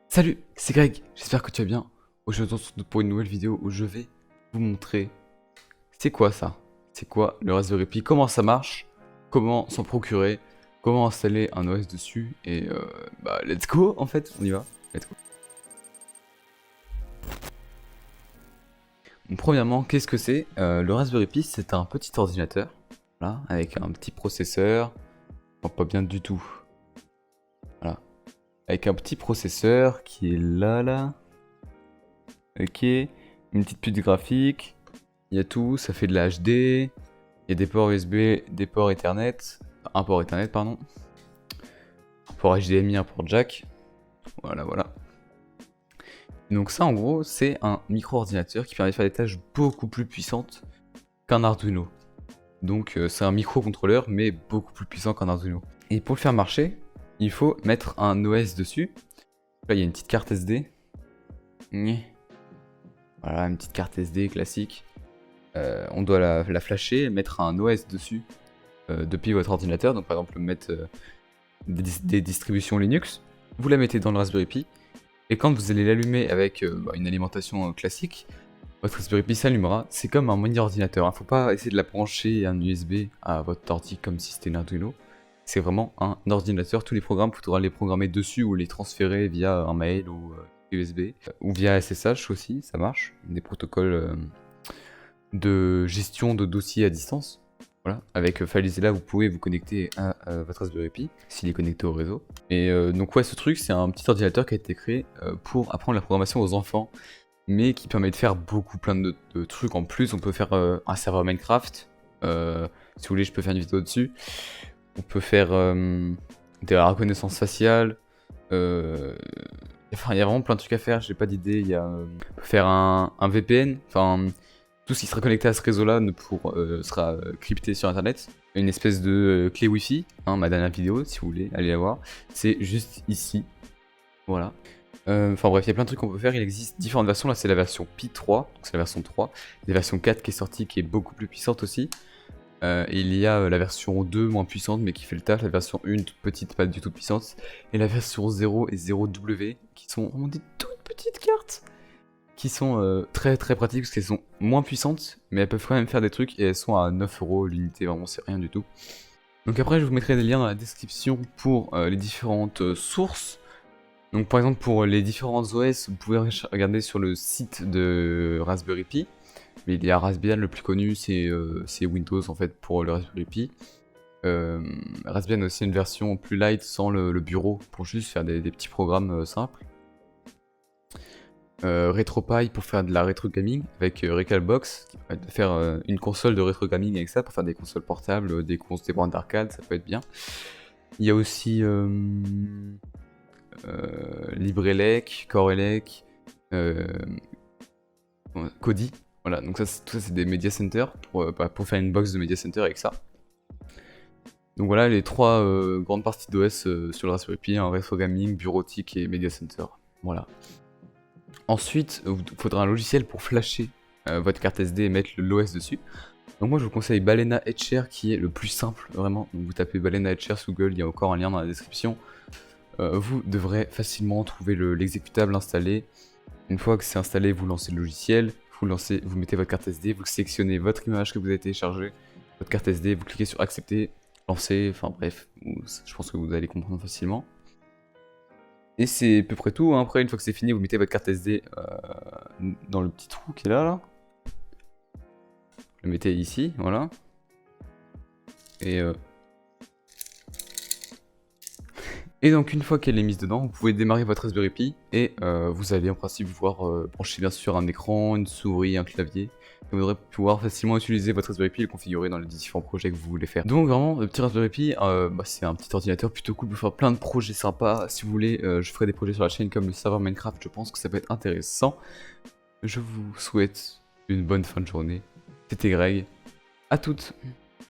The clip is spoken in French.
Salut, c'est Greg, j'espère que tu vas bien. Aujourd'hui on se retrouve pour une nouvelle vidéo où je vais vous montrer c'est quoi ça. C'est quoi le Raspberry Pi, comment ça marche, comment s'en procurer, comment installer un OS dessus et let's go en fait, on y va, let's go. Donc, premièrement, qu'est-ce que c'est le Raspberry Pi, c'est un petit ordinateur, voilà, avec un petit processeur, non, pas bien du tout, voilà, avec un petit processeur qui est là, ok, une petite puce graphique, il y a tout, ça fait de la HD, il y a des ports USB, des ports Ethernet, un port Ethernet pardon, un port HDMI, un port jack, voilà. Donc ça en gros c'est un micro-ordinateur qui permet de faire des tâches beaucoup plus puissantes qu'un Arduino. Donc c'est un microcontrôleur mais beaucoup plus puissant qu'un Arduino. Et pour le faire marcher, il faut mettre un OS dessus. Là il y a une petite carte SD. Voilà, une petite carte SD classique. On doit la flasher, mettre un OS dessus depuis votre ordinateur. Donc par exemple mettre des distributions Linux. Vous la mettez dans le Raspberry Pi. Et quand vous allez l'allumer avec une alimentation classique, votre Raspberry Pi s'allumera. C'est comme un mini ordinateur. Faut pas essayer de la brancher un USB à votre ordi comme si c'était un Arduino. C'est vraiment un ordinateur. Tous les programmes, il faudra les programmer dessus ou les transférer via un mail ou USB. Ou via SSH aussi, ça marche. Des protocoles de gestion de dossiers à distance. Voilà, avec FileZilla, vous pouvez vous connecter à votre Raspberry Pi, s'il est connecté au réseau. Et donc ouais, ce truc, c'est un petit ordinateur qui a été créé pour apprendre la programmation aux enfants, mais qui permet de faire plein de trucs en plus. On peut faire un serveur Minecraft, si vous voulez, je peux faire une vidéo dessus. On peut faire de la reconnaissance faciale, enfin, il y a vraiment plein de trucs à faire, j'ai pas d'idée. On peut faire un VPN, enfin... Tout ce qui sera connecté à ce réseau-là sera crypté sur internet. Une espèce de clé Wi-Fi, hein, ma dernière vidéo, si vous voulez, allez la voir. C'est juste ici. Voilà. Enfin bref, il y a plein de trucs qu'on peut faire. Il existe différentes versions. Là, c'est la version Pi 3, donc c'est la version 3. Il y a la version 4 qui est sortie, qui est beaucoup plus puissante aussi. Et il y a la version 2 moins puissante, mais qui fait le taf. La version 1 toute petite, pas du tout puissante. Et la version 0 et 0W, qui sont vraiment des toutes petites cartes qui sont très pratiques parce qu'elles sont moins puissantes, mais elles peuvent quand même faire des trucs et elles sont à 9 € l'unité, vraiment c'est rien du tout. Donc après je vous mettrai des liens dans la description pour les différentes sources. Donc par exemple pour les différentes OS, vous pouvez regarder sur le site de Raspberry Pi. Mais il y a Raspbian, le plus connu c'est Windows en fait pour le Raspberry Pi. Raspbian a aussi une version plus light sans le bureau pour juste faire des petits programmes simples. RetroPie pour faire de la rétro gaming avec Recalbox qui permet de faire une console de rétro gaming avec ça pour faire des consoles portables, des bornes d'arcade, ça peut être bien. Il y a aussi LibreElec, CoreElec, Kodi. Voilà, donc tout ça c'est des media centers pour faire une box de media center avec ça. Donc voilà les trois grandes parties d'OS sur le Raspberry Pi, rétro gaming, bureautique et media center. Voilà. Ensuite, il vous faudra un logiciel pour flasher votre carte SD et mettre l'OS dessus. Donc moi je vous conseille Balena Etcher qui est le plus simple vraiment. Donc vous tapez Balena Etcher sous Google, il y a encore un lien dans la description. Vous devrez facilement trouver l'exécutable installé. Une fois que c'est installé, vous lancez le logiciel, vous mettez votre carte SD, vous sélectionnez votre image que vous avez téléchargée, votre carte SD, vous cliquez sur accepter, lancer, enfin bref, je pense que vous allez comprendre facilement. Et c'est à peu près tout, hein. Après une fois que c'est fini, vous mettez votre carte SD dans le petit trou qui est là. Vous le mettez ici, voilà. Et donc une fois qu'elle est mise dedans, vous pouvez démarrer votre Raspberry Pi et vous allez en principe pouvoir brancher bien sûr un écran, une souris, un clavier. Vous devrez pouvoir facilement utiliser votre Raspberry Pi et le configurer dans les différents projets que vous voulez faire. Donc vraiment, le petit Raspberry Pi, c'est un petit ordinateur plutôt cool pour faire plein de projets sympas. Si vous voulez, je ferai des projets sur la chaîne comme le serveur Minecraft, je pense que ça peut être intéressant. Je vous souhaite une bonne fin de journée. C'était Greg, à toutes.